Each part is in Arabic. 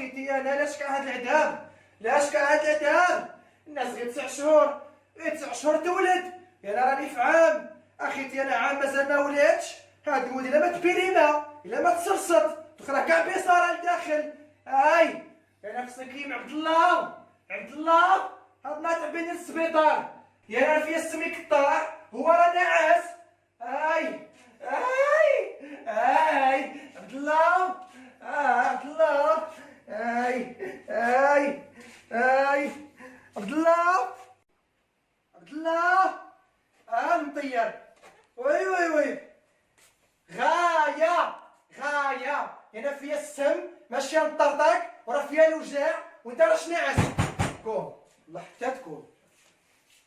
اخيتي انا لاش كاع هاد العذاب، لاش كاع هاد العذاب؟ الناس غير 9 شهور، غير 9 شهور تولد، انا راني في عام، اخيتي انا عام مازال ما ولدتش، هاد الولد الا ما تبيريما الا ما تسرسط تخرج كاع بيصاره لداخل. هاي انا خصني كيما عبد الله، عبد الله هاد نهار تعبيني للسبيطار، يا انا فيا السمي كطاع هو راه ناعس. هاي هاي هاي عبد الله، عبد الله، هاي هاي هاي عبد الله، عبد الله، مطير، وي وي وي، غاية غاية، انا فيا السم ماشي نطرطق وراه فيا الوجاع وانت راش ناعس. كوم الله حتى تكون،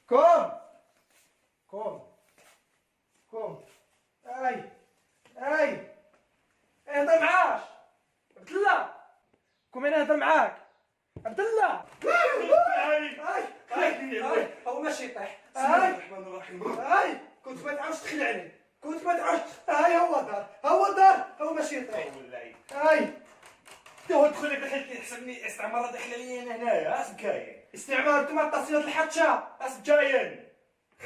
كوم كوم كوم، اي اي اهضر معاش عبد الله، كوم انا نهضر معاك عبد الله. هاي هو ماشي يطيح. بسم الله الرحمن الرحيم. هاي كنت ما تعاودش تخلعني، كنت ما تعاودش. هاي هو دار، هو دار، هو ماشي يطيح. هاي تو دخل لك دخلت لي حسبني استعمار داخله لي انا هنايا، اش كاين؟ استعمال انتما تصيد الحتشا، اش جايين؟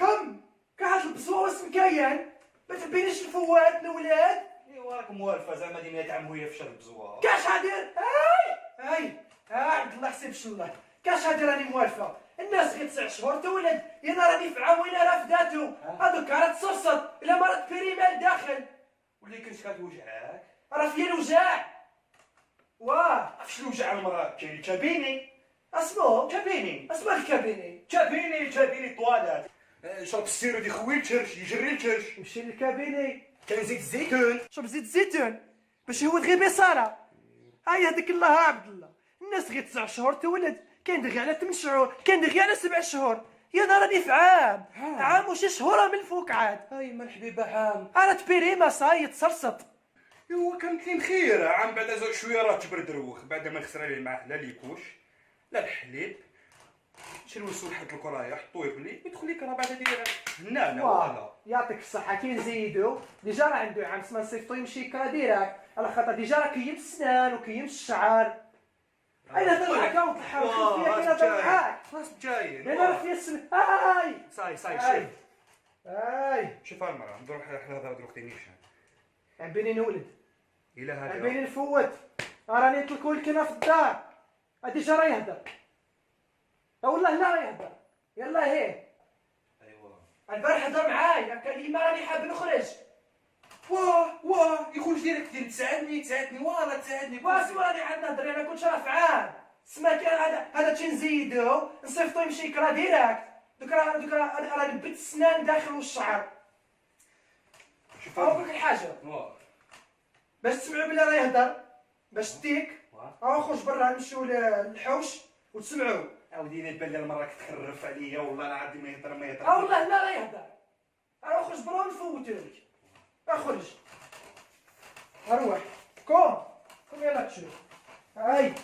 خم كاع هاد البصور اسم كاين، ما تبينيش الفوات الاولاد. ايوا راك موالفه زعما ديما تعم هي في شرب زوار. كاش هادير. هاي عبد الله حسيب الله، كاش هادير راني موالفه، الناس غير 9 شهور تولد، انا راني في عام وين راه فداتو، هادوك راه تصرصد الا ما راه بيريمال داخل. ولي كنت كتوجعك؟ راه فيا الوجاع. واه عرفتش الوجع المراه كاين كابيني، اسمو كابيني اسمو الكابيني. كابيني طوالات. شرب السيرو دي خويا الكرش يجري الكرش. نمشي للكابيني، كان زيت الزيتون. شرب زيت الزيتون باش هو غير بصاره. هاي هذيك الله عبد الله، الناس غير 9 شهور تولد، كاين دغيا على 8 شهور، كاين دغيا على 7 شهور، يا انا راني في عام، عام وشي شهور من الفوق عاد. هاي ما الحبيبه عام. انا تبيريما صاي تصرصط. ايوا كانت لي مخيره، عام بعد زاد شويه راه تبرد روخ، بعد ما خسر عليه معاه لا ليكوش لا الحليب، شي نوصل لحد الكرايه حطوه بلي يدخل لك راه بعد دايره هنا ولا. يعطيك الصحه، كي نزيدو ديجا راه عنده عام سما نصيفطو يمشي يكرا ديراك، على خاطر ديجا راه كيم السنان وكيم الشعر. انا هضر معاك ونضحك فيا، كي نهضر معاك راس جايين. انا راه فيا السن. هاي صاي هاي شوف هاي شوف المراه نروح حنا هذا دروك نيشان. عبيني نولد، الى هذا عبيني نفوت، راني نطلقو لك هنا في الدار، ديجا راه يهدر، والله لا راه يهدر، يلا هيه. ايوا البارح هضر معايا كان ديما راني حاب نخرج. واه يخرج ديريكت دير تساعدني والله تساعدني. واسمو راني عاد نهضر، انا كنت راه في عام، سما كان هذا تي نزيدو نصيفطو يمشي يكرا ديراكت، دوك راه لبت السنان داخل والشعر. شوف نقول لك الحاجه باش تسمعوا بلي راه يهضر، باش تديك خرج برا نمشيو للحوش وتسمعوا. عاوديني تبان لي المراه كتخرف عليا والله العظيم ما يهضر ما يهضر. والله لا راه يهضر، خرج برا ونفوتو لك، خرج اروح كوم يلا تشوف. هاي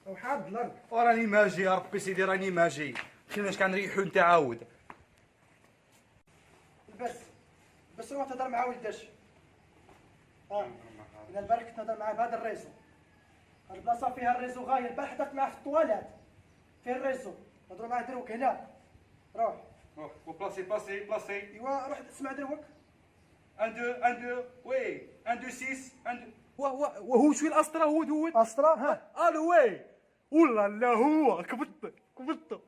وحاب الارض. وراني ماجي يا ربي سيدي راني ماجي، خليناش كنريحو انت عاود. بس روح تهضر مع ولداش. انا البارح كنت نهضر معاه بهذا الريزو، هاد البلاصه فيها الريزو غايه، البارح هضرت معاه في الطوالات فيه الريزو، نهضروا معاه دروك هنا. روح بلاصي ايوا روح اسمع دروك. 1 2 وي 1 2 6 1 وهو شوي الاسطره هو اسطرا. ها الو وي والله لا هو كبت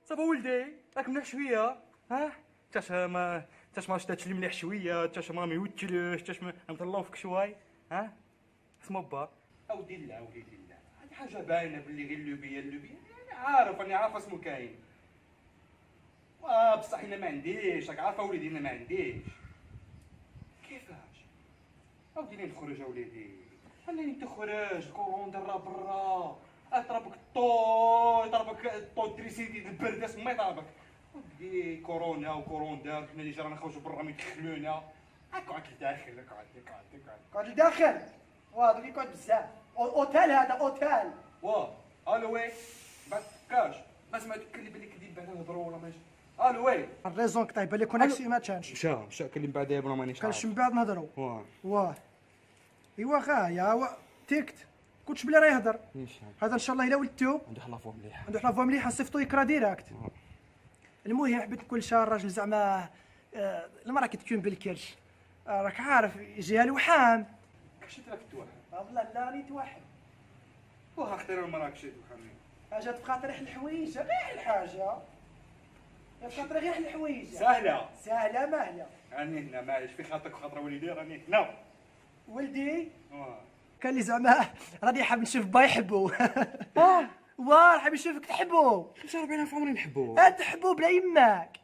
صافا ولدي راك مليح شويه ها تاش ما شتاتش لي مليح شويه تاش ما يوتلوش تاش ما مطلعو فيك شوي ها اسمو با اودي الله هذه حاجه باينه باللي غير اللوبيه انا عارف اسمو كاين بصح انا ما عنديش راك عارفه وليدي انا ما عنديش كيفاش اودي نخرج اوليدي خليني تخرج الكورون درا برا اضربك يضربك الطوتريسيتي البرد اسمه ما يضربك ودي كورونا داك حنا اللي رانا نخرجوا برا ما يدخلونا اقعد لداخل قعد لداخل. دوك يقعد بزاف اوتيل، هذا اوتيل. الو وي بعد كاش ما سمعت كلي باللي كذب بعد نهضروا ولا ماشي. الو وي الريزون طيب اللي كونيكسي ما تشانش. مشى كلي من بعد ولا مانيش كانش عارف. من بعد نهضروا. واه واه ايوا غايا تيكت كنتش بلي راه يهضر. هذا ان شاء الله الا ولدتو عنده حلافو مليح. عنده حلافه مليحه صيفطو يكرا ديراكت. المهم حبيت نقول شهر الراجل زعما المراه كي تكون بالكرش راك عارف يجيها الوحام. كاش تراك توحد والله لا راني توحد وها اختار المراه كشي توحد. حاجه تبقى طريح الحوايج غير الحاجه تبقى طريح غير الحوايج سهله سهله ماهله. راني هنا معليش في خاطرك وخاطر وليدي راني هنا. ولدي واه كان لي زعما راني حاب نشوف با يحبو. واه حاب نشوفك تحبو 45 في عمري نحبو. تحبو بلا يماك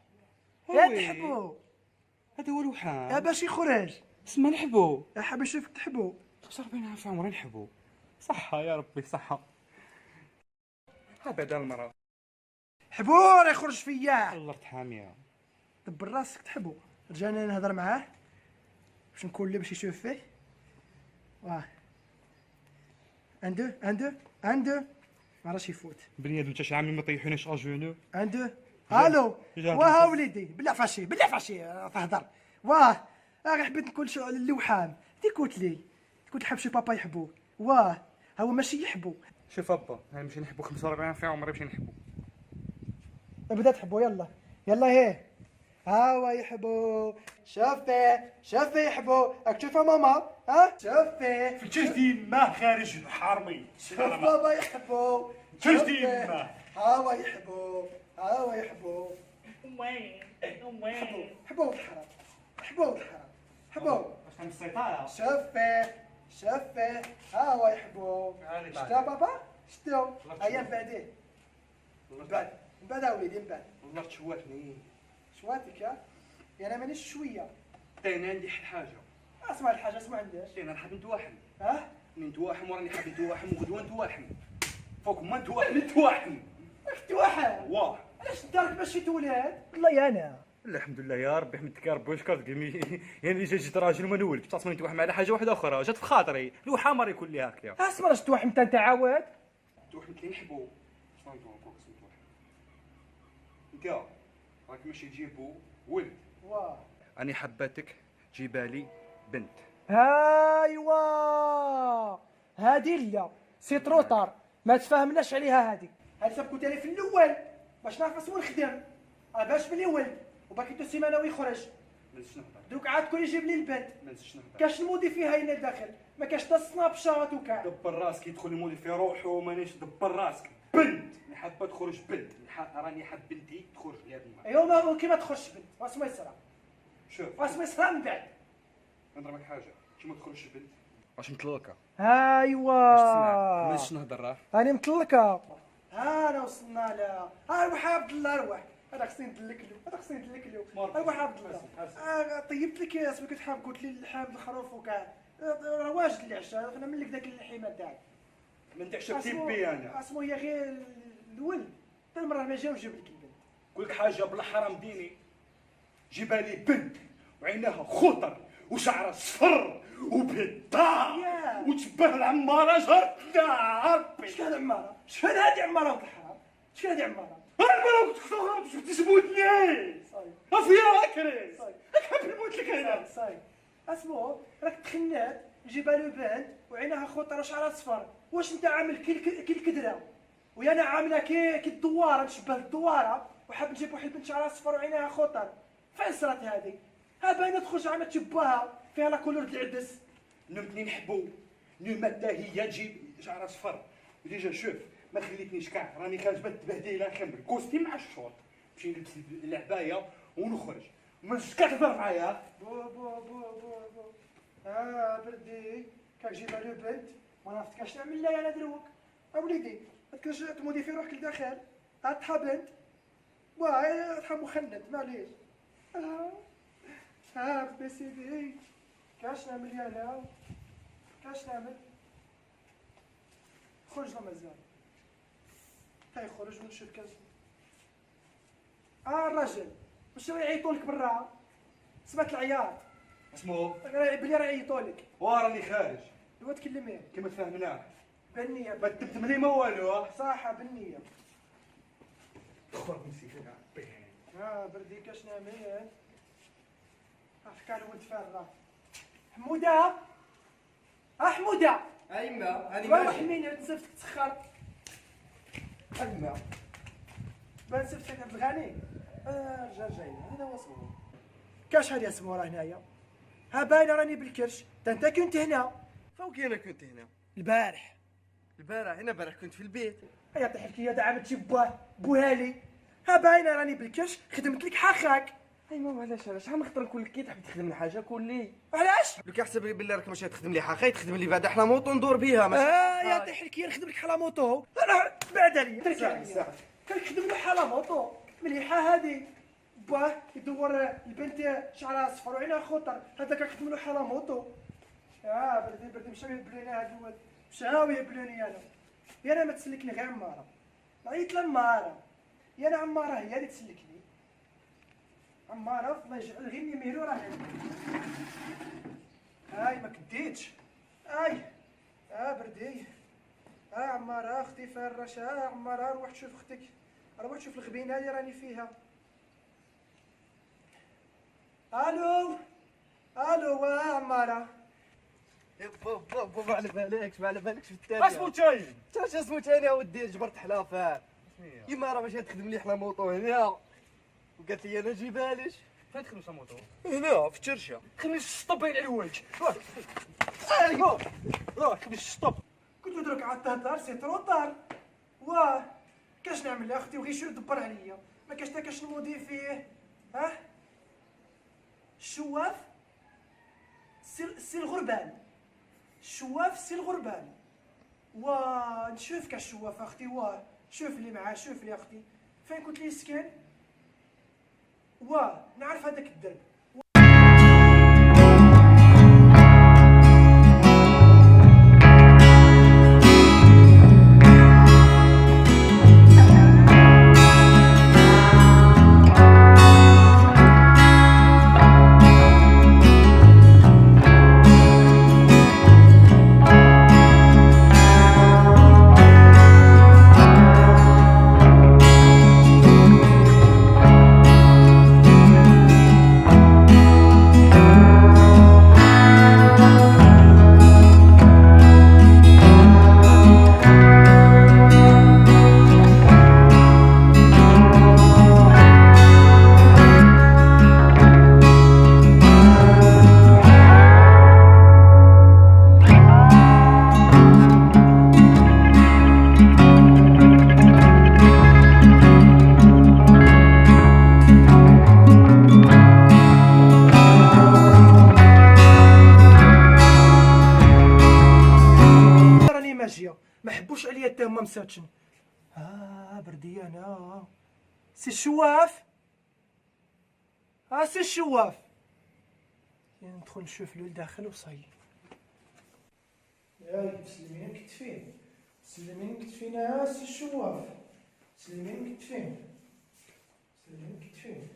تحبو هذا هو الوحام. باش يخرج اسمع نحبو. حاب نشوفك تحبو 45 في عمري نحبو. صحة يا ربي صحة. ها بعدا المرأة حبو راه يخرج فيا. الله تحاميها. دبر راسك تحبو. رجعنا نهضر معاه باش نكون باش يشوف فيه. واه عنده ما راش يفوت. بنيادم تا عامي ما طيحونيش اجونو. عنده الو واه وليدي بالله فاشي تهضر. واه غير حبيت نقول شو على اللوحام. انت قلت لي حاب شي بابا يحبو. واه هو ماشي يحبو. شوف ابا هاي نمشي نحبو 45 في عمري باش نحبو. ابدا تحبو يلا هي هاو يحبو. شوفي يحبو راك تشوفها ماما. ها شوفي في جهدي ما خارج حرمي. شوف بابا يحبو. جهدي ما هاو يحبو حبو الحرام حبو عشان السيطرة. شوفي هاو يحبو. هاني بعد. شتا بابا شتو الله هيا تشوف. من بعد وليدي من بعد والله تشواتني. شواتك انا مانيش شويه. انا عندي حاجة. اسمع الحاجه اسمع عنداش. انا نحب نتواحم. ها نتواحم وراني حاب نتواحم وغدوة نتواحم. فوق ما نتواحم. راك توحد. واه علاش دارك باش تولاد والله انا الحمد لله يا ربي حمدك يا ربي وشكرك يعني جيت راجل وما نولك تصمم نتوحم على حاجه واحده اخرى جات في خاطري الوحامر يكون لي هكذا. اسمع راش توحم انت عاود. توحم اللي نحبو شنو نتوحم فوق اسمو توحم. انت راك ماشي تجيبو ولد. واه اني حباتك جيبالي بنت. ايوا هادي لا سي تروطار ما تفاهمناش عليها هادي سبكوت لي في الاول باش نعرف اسمو نخدم باش بلي ولد وباقي تو سيمانه ويخرج. ما نسيتش نهضر. دوك عاد كل يجيب لي البنت ما نسيتش نهضر. كاش المودي فيها هنا داخل ما كاش تا السناب شات وكاع. دبر راسك يدخل المولي في روحه مانيش دبر راسك. بنت حابه تخرج بنت راني حاب بنتي تخرج لي هاد المرة. ايوا ما كيما تخرجش بنت واسمو يصرى شوف واسمو يصرى من بعد. نضربك حاجه كي ما تخرجش بنت واش مطلقه. ايوا ما نسيتش نهضر راه. راني مطلقه. انا وصلنا لها. روح عبد الله روح. هذا خصني ندلك له روح عبد الله. طيبت لك اسمك كنت حاب قلت لي اللحم الخروف وكاع راه واجد العشاء انا من لك داك اللحيمه تاعك. ما ندعش بي انا. اسمو هي غير الولد تا المره ما جا وجاب لك البنت. نقول لك حاجه بالحرام ديني جيبالي بنت وعينها خضر وشعرها صفر وبيضاء ياه. وتشبه العماره جارتنا ربي. شكون عماره؟ شكون هادي عماره ولد الحرام؟ شكون هادي عماره؟ العماره كنت خسرت شفت تموتني صاي ما فيها اكري صاي راك حاب نموت لك هنا. صاي اسمو راك تخنات جيبها له بنت وعينها خضر وشعرها صفر. واش انت عامل كي الكدره ويا انا عامله كي الدواره نشبه الدواره وحاب نجيب واحد البنت شعرها صفر وعينها خضر. فين صرات هذه؟ ها باينه تخرج عامله تشبهها فيها لا كولور د العدس. نمتني نحبو نمتا هي تجيب شعرها صفر وديجا شوف ما خليتنيش كاع راني خارج تبهديله خمر كوستيم مع الشورت نمشي نلبس العبايه ونخرج ما نجيش كاع تهضر معايا. بو بردي كاك جيبها له بنت وانا عرفت كاش نعمل لها انا دروك. وليدي ما تكونش تمودي في روحك لداخل تحا بنت واه تحا مخند معليش. بدي سيدي كاش نعمل يا انا كاش نعمل خرج له مازال هاي خرج ونشوف كاش. الراجل واش راه يعيطوا لك برا سمعت العياط اسمو بلي راه يعيطوا لك وراني خارج دابا تكلمي كيما تفاهمناه بالنية ما تبتم لي ما والو. صح بالنية. خرج نسيت لك بردي كاش نعمل افكار الولد فارغة. حمودة حمودة ايما هاني روح ماشي. حميني نسفتك تسخر. ايما بان سفتك عبد الغني. رجال جاي هذا هو صور. كاش هادي اسمو راه هنايا. ها باينه راني بالكرش. انت كنت هنا فوقي انا كنت هنا البارح. البارح. هنا البارح كنت في البيت. هيا طيح لك دعمت شي بوهالي. ها باينه راني بالكرش خدمت لك حقك. ايما علاش عم نخطر نقول لك كي تحب تخدم لي حاجه قول لي. علاش؟ لك احسب لي بالله راك ماشي تخدم لي حقي تخدم لي بعد احنا موطو ندور بيها ماشي. يا طيح لك نخدم لك حلا موطو. انا بعد عليا ترك عليا. كنخدم له حلا موطو مليحه هادي. باه يدور البنت شعرها صفر وعينها خضر. هذا كنخدم له حلا موطو. بردي مشاو يبلوني هاد الولد. مشاو يبلوني انا. يا انا ما تسلكني غير عماره. عيط لعماره. يا انا عماره هي اللي تسلكني. عماره الله يجعل غير يميرو راه هاي ما كديتش. بردي. عماره اختي فرشه. عماره روح تشوف اختك. روح تشوف الغبينه اللي راني فيها. الو عماره. بابا على بالكش ما على بالكش في الثانيه. اسمو تاين. شاش اسمو ثاني يا ودي جبرت حلافات. يما راه ماشي تخدم لي حنا موطو هنا وقالت لي انا جيبالش. فين تخدم سموتو؟ هنا في الترشه. خليني الشطب باين على الوجه. روح خليني الشطب. كنت ندرك على التهدر سي ترو طار. واه كاش نعمل يا اختي وغير شو دبر عليا. ما كاش تا كاش نموضي فيه. الشواف سي الغربان. الشواف سي الغربان. نشوفك الشواف اختي. شوف لي معاه. شوف لي اختي فين كنت لي سكن. نعرف هذاك الدرب. ما حبوش عليا حتى هما مساتشن. بردي انا سي الشواف. سي الشواف. ندخل نشوف له لداخل وصاي. سلمين كتفين. سلمين كتفين. سي الشواف. سلمين كتفين. سلمين كتفين.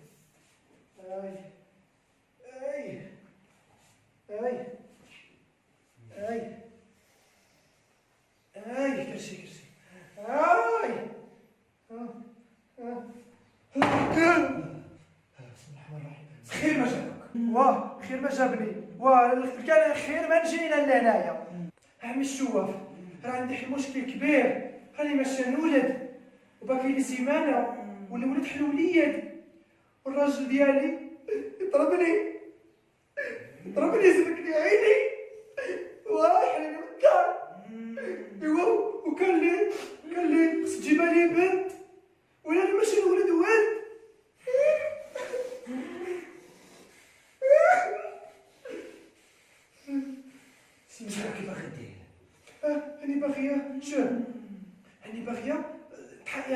كرسي كرسي. خير ما جابك. خير ما جابني. كان خير ما نجينا لهنايا. عمي الشواف راه عندي واحد المشكل كبير. راني ماشي نولد وباقي لي سيمانه والولد حلوليد والراجل ديالي يضربني يسلكني عيني ويحرقني من الدار. وكان لي خص تجيبها لي بنت وانا ماشي نولد ولد. سيدي كي باغي دير؟ هاني باغيه شوف. هاني باغيه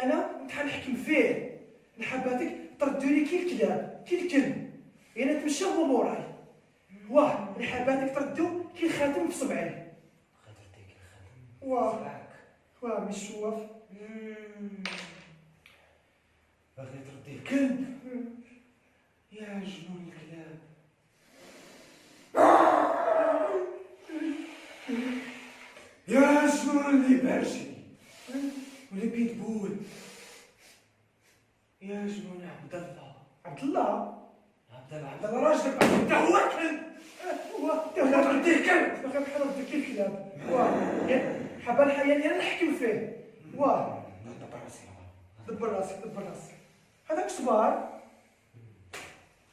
انا نحكم فيه. نحباتك تردولي كي الكلاب كي الكلب. انا تمشى هو موراي. نحباتك تردو كي الخاتم في صبعي. خاطرتي كي الخاتم مش شواف. باغي تردي الكلب. يا جنون الكلاب. يا جنون يا جنون عبد الله. عبد الله راجلك انت هو كلب. هو غدير كلب. باغي بحال ردك كيف كلاب. حبال الحياه اللي انا نحكم فيه. دبر راسك. هذاك صبار.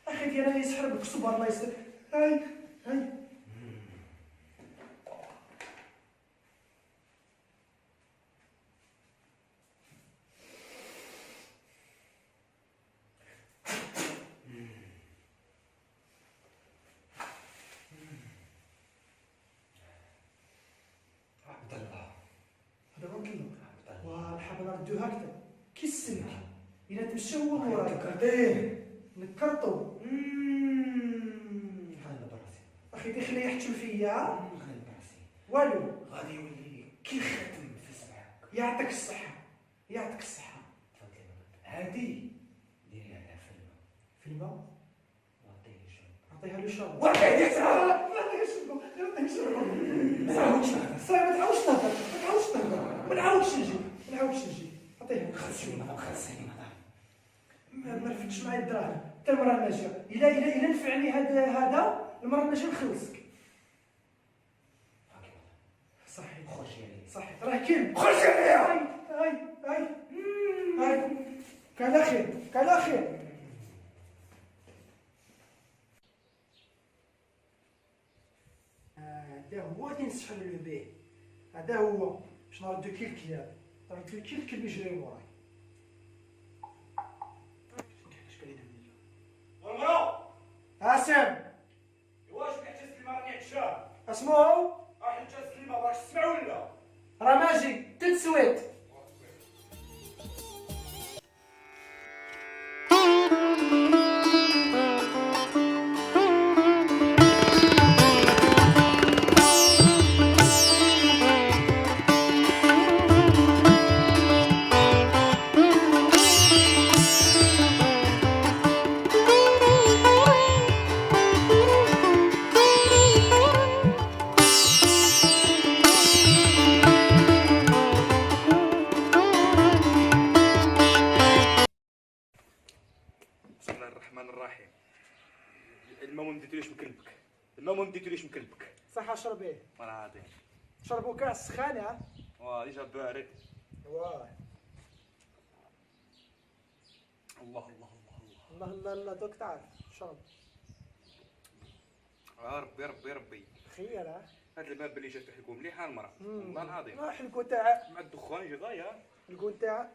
اخي ديالي يسحر بك صبار الله يستر. هاي هذا هو كله. والحبل ردوها هكذا كي السلك. إلا تمشى هو موراك نكرطو. اخي دخلي يحتم فيا والو. غادي يولي كي الختم في سمعك. يعطيك الصحة. هادي ديري عليها فيلم. عطيها له شرب. وعطيه شرب. ما تعاودش نجي. عطيها. خلصيني ما رفدش معايا الدراهم حتى المره الجايه. الا نفعني هذا المره الجايه نخلصك. صحيح راه كلب. خرجي عليا. هاي كان خير. هذا هو اللي نسحب به. هذا هو باش نردو كي الكلاب. نردو كي الكلب يجري موراي. قاسم واش بحال تسليمه راني عطشان. اسمو راح تسليمه باش تسمع ولا راه ماجي تتسويت. بسم الله الرحمن الرحيم. الماء ما مديتوليش من كلبك. صح شربيه. والله العظيم شربوا كاس سخانه. ديجا بارد. واه الله دوك تعال شرب. ربي خير. هاد الباب اللي جا تحلكو مليحه المراه. والله العظيم راح الكو تاعها مع الدخان يجي غايه. الكو تاعها.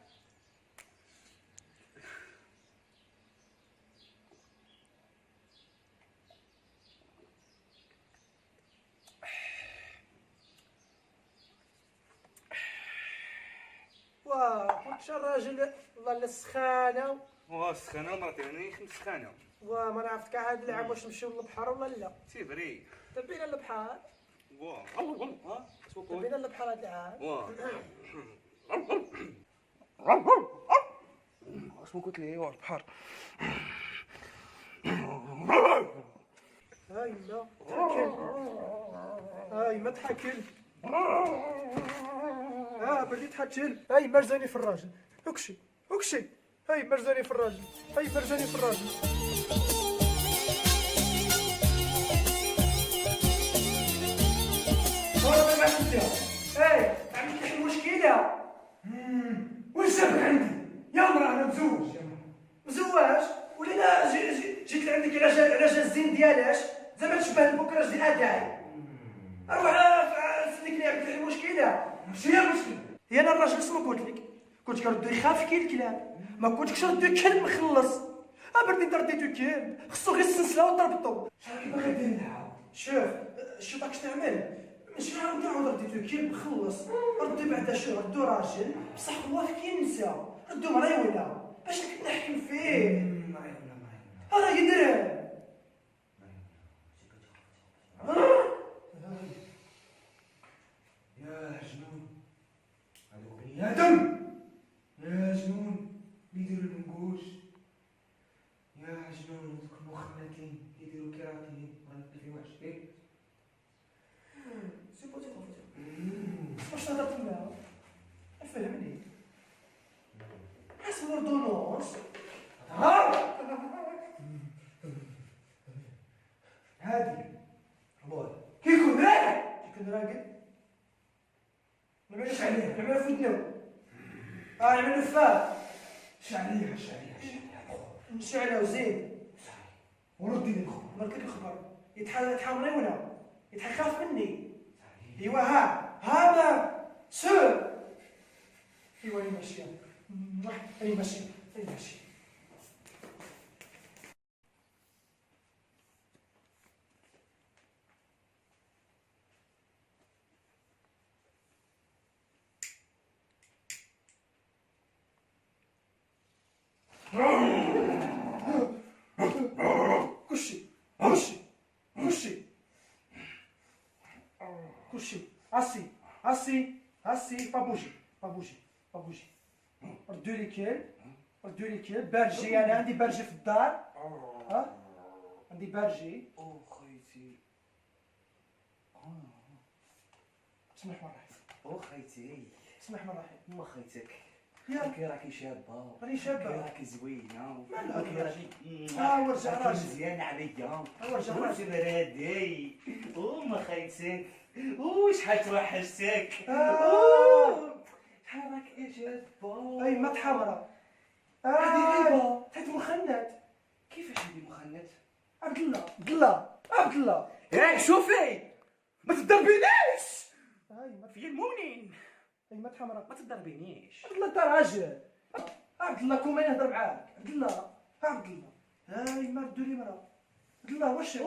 كنت الراجل والله السخانه. السخانه مرتي راني خمس سخانه. ما نعرف كاع هاد العام واش نمشيو للبحر ولا لا. سيفري تبينا للبحر. تبينا تبينا للبحر هاد العام. اسمو قلت لي البحر. هاي لا تحكل. هاي ما تحكل. بدي تحكل. هاي مرزاني في الراجل. اكشي. هاي مرزاني في الراجل. هاي عملت لك المشكلة. وش سبب عندي؟ يا مرا انا مزواج ولا لا جيت لعندك على جا الزين ديالاش زعما تشبه البكراج ديال اداي. اروح سلك لي عملت لك المشكلة. ماشي هي المشكلة. هي انا الراجل شنو قلت لك؟ كنت كردو يخاف كي الكلاب. ما كنتش ردو كلب مخلص. بردي رديتو كلب خصو غير السلسلة وضربتو. شحال باغي دير لها؟ شوف راك تعمل. ماشي نعاود رديتو كلب مخلص. ردو بعدا ردو راجل بصح هو فين نسى. ردو مريوله باش نحكم فيه. راه يدري. يا جنون هذوك بني ادم. يا جنون يديروا المنقوش. يا جنون هذوك المخنثين يديروا كيراتين. في واش سي بوتي واش هضرت معاه فهمني. ناقص ها هادي كيكون راقد نعملوش عليه نعملو في ودنو نعملو فاه شعليه نشعلو زين وردي لي الخبر نرد لك الخبر يتحامرني ولا يتخاف مني ايوا ها ما سور ايوا راني ماشيه راني ماشيه كلشي عسي بابوجي ردوا لي كيل بارجي انا عندي بارجي في الدار ها عندي بارجي خيتي اسمح مرة خيتي اسمح مرة ما خيتك يا راكي شابه راني شابة راكي زوينه مالها راكي ورجع راكي راجل مزيانه عليا ورجع راجل برادي ما خيتك شحال توحشتك شحال راكي شابه اي ما تحمرة هادي غيبة. تحت مخنت كيفاش هادي مخنت عبد الله ياك شوفي ما تضربينيش اي ما في المؤمنين ما تحمرة ما تضربينيش عبد الله انت راجل عبد الله كون ما يهضر معاك عبد الله هاي ما ردوا لي مرة عبد الله واش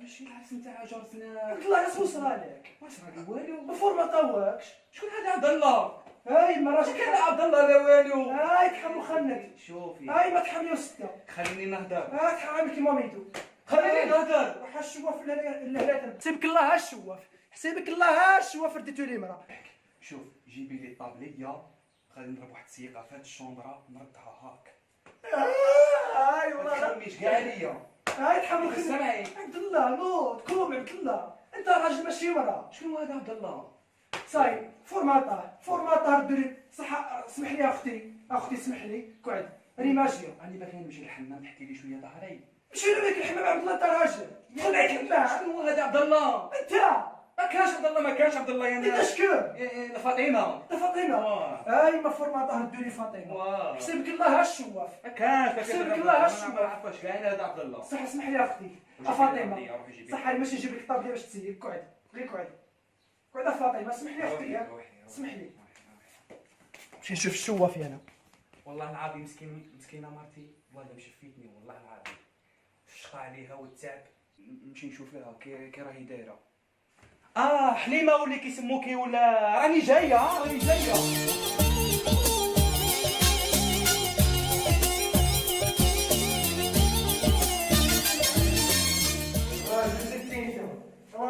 ماشي العرس نتاع جارتنا عبد الله اسمو صرالك واش راكي والو الفور ما طاوكش شكون هذا عبد الله هاي ما راجل كان عبد الله لا والو هاي تحمل خنت شوفي هاي ما تحمل ستة خليني نهضر هاي تحمل كيما ميدو خليني نهضر روح الشواف اللهلات حسيبك الله ها الشواف رديتو لي مرة شوف جيبي لي الطابليه غادي نضرب واحد السيقه في هاد الشومبره نردها هاك هاي ما والله تخميش كاع عليا هاي تحمل خنت سامعي عبد الله نوض كوم عبد الله انت راجل ماشي مرة شنو هذا عبد الله صاي فورماطه ردولي صح اسمح لي اختي اسمح لي قعد راني ماشيه راني باغي نمشي للحمام تحكي لي شويه ظهري مشي لك الحمام عبد الله انت راجل خليك الحمام شنو هذا عبد الله انت ما كانش عبد الله ما كانش عبد الله انت يعني شكون فاطمه انت فاطمه هاي ما فورماطه ردولي فاطمه حسيبك الله ها الشواف ما كانش حسيبك الله هالشوف. ما عرفاش كاين هذا عبد الله صح اسمح لي اختي فاطمه صح ماشي نجيب لك الطابله باش تسير قعد غير قعد فاطمه اسمح لي اختي اسمح لي مشي نشوف الشواف انا والله العظيم مسكينه مرتي والله مشفتني والله العظيم الشقا عليها والتعب نمشي نشوفها كي راهي دايره حليمه ولي كيسموكي ولا راني جايه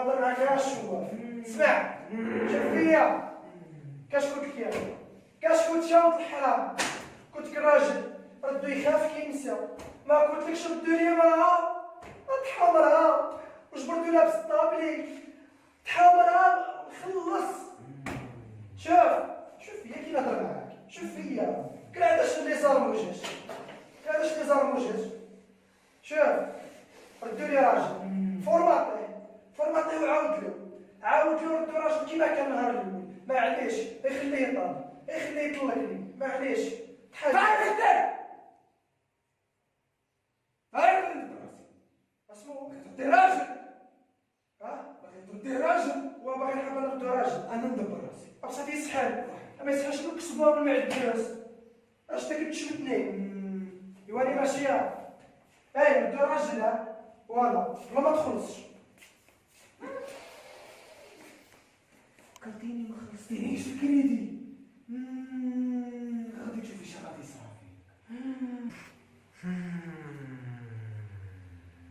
نهضر معاك يا الشواف اسمع شوف فيا كاش قلت لك كاش كنت شاوط الحرام كنت كراجل ردو يخاف كينسى ما قلتلكش ردو لي مرأة تحمرها وجبرتو لابس الطابلي تحمرها خلص شوف فيا كي نهضر معاك شوف فيا كاع هذا اللي صار موجهش شوف ردو لي راجل فورماطي وعاود له ردو راجل كيما كان النهار الاول معليش يخليه يطلق يخليه يطلقني معليش اسمو راجل راجل وباغي نحب نردو راجل انا ندبر راسي بصح يسحل ما يسحلش لك الصبور مع الدراس اش تاك تشمتني ايواني ماشيه ردو راجل فوالا بلا ما تخلصش فكرتيني ما خلصتينيش الكريدي غادي تشوفي اش غادي يصرا فيك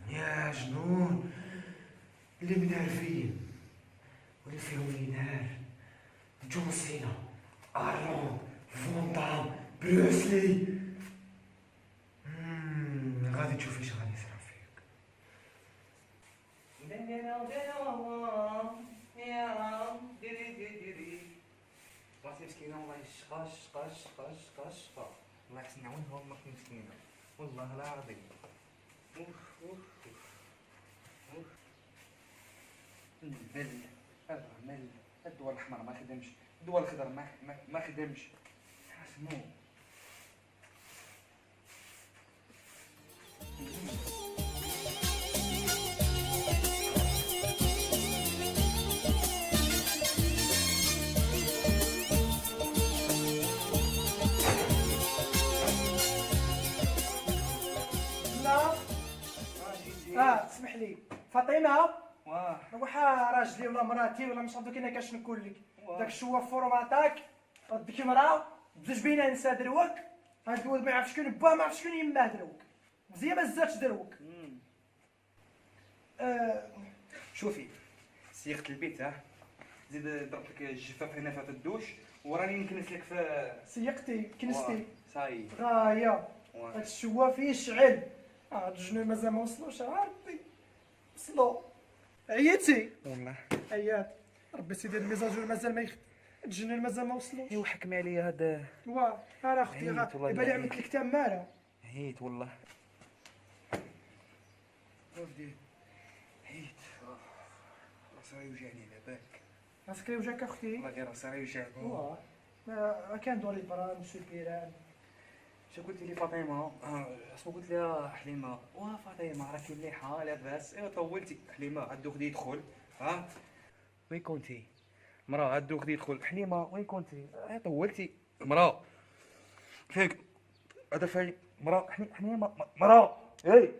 يا جنون اللي منعرفين واللي فيهم ينهار جون سينا ارون فون دام بروسلي غادي تشوفي اش غادي يصرا فيك راسي مسكين مسكينه والله شقا شقا شقا شقا شقا الله يحسن عونها امك مسكينه والله العظيم. اوف اوف اوف مل هذا مل. الدواء الاحمر ما خدمش، الدواء الخضر ما خدمش. اسمو لا اسمح لي فاطمه، واه وحا راجلي ولا مراتي ولا مش عارف كاين كاش نقول لك واه. داك الشوا فورماتاك ردك مرا بزوج بينا نسا دروك هاد الولد ما يعرفش شكون با ما عرفش شكون يماه دروك مزيان ما زادش دروك. شوفي سيقت البيت ها زيد ضربت لك الجفاف هنا في الدوش وراني نكنس لك في سيقتي كنستي صاي. غايه واه. هاد الشوا فيه شعل هاد الجنون مازال ما وصلوش عرفتي وصلوا عييتي والله عيات ربي سيدي الميزاجور مازال ما يخدم الجنون مازال ما وصلوش. ايوا حكم عليا هذا. واه راه اختي عييت والله يبان لي عييت. عملت لك تماره. هيت والله ودي هيت راسي يوجعني على بالك راسك يوجعك اختي؟ والله غير راسي يوجعني. واه ما كان دوري بران شو البيران. شو قلت لي فاطمه؟ اسمو قلت لها حليمه واه فاطمه راكي مليحه لاباس. ايوا طولتي حليمه عاد خدي يدخل ها وين كنتي؟ مرا عاد خدي يدخل حليمه وين كنتي؟ طولتي مرا فيك هذا فاي مرا حليمه مرا اي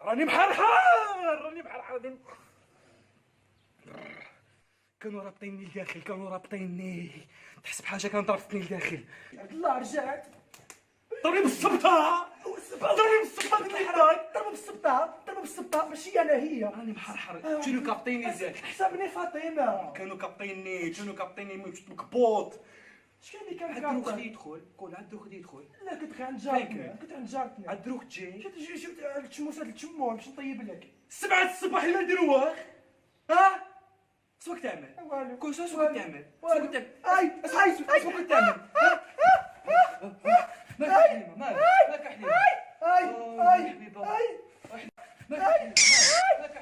راني محرحر راني محرحر. كانوا رابطيني لداخل كانوا رابطيني تحس بحاجه كانت رابطتني لداخل. عبد الله رجعت ضربني بالصبطه ضربني بالصبطه ضربوا بالسبطه ضربوا بالسبطه ماشي انا هي. راني محرحر كانوا كابطيني لداخل حسبني فاطمه كانوا كابطيني مكبوط. شكون اللي كان عاد دروك كابطن؟ خدي يدخل قول عاد دروك خدي يدخل لا كنت عند فين جارتنا كان؟ كنت عند جارتنا عاد دروك تجي شفت التشموسات التشمون باش نطيب لك 7 الصباح لا نديروها ها اش راك تعمل؟ والو كوش اش راك تعمل؟ اش راك تعمل؟ اي اش راك تعمل؟ مالك حليمه مالك حليمه اي يا اي حبيبه اي مالك حليمه مالك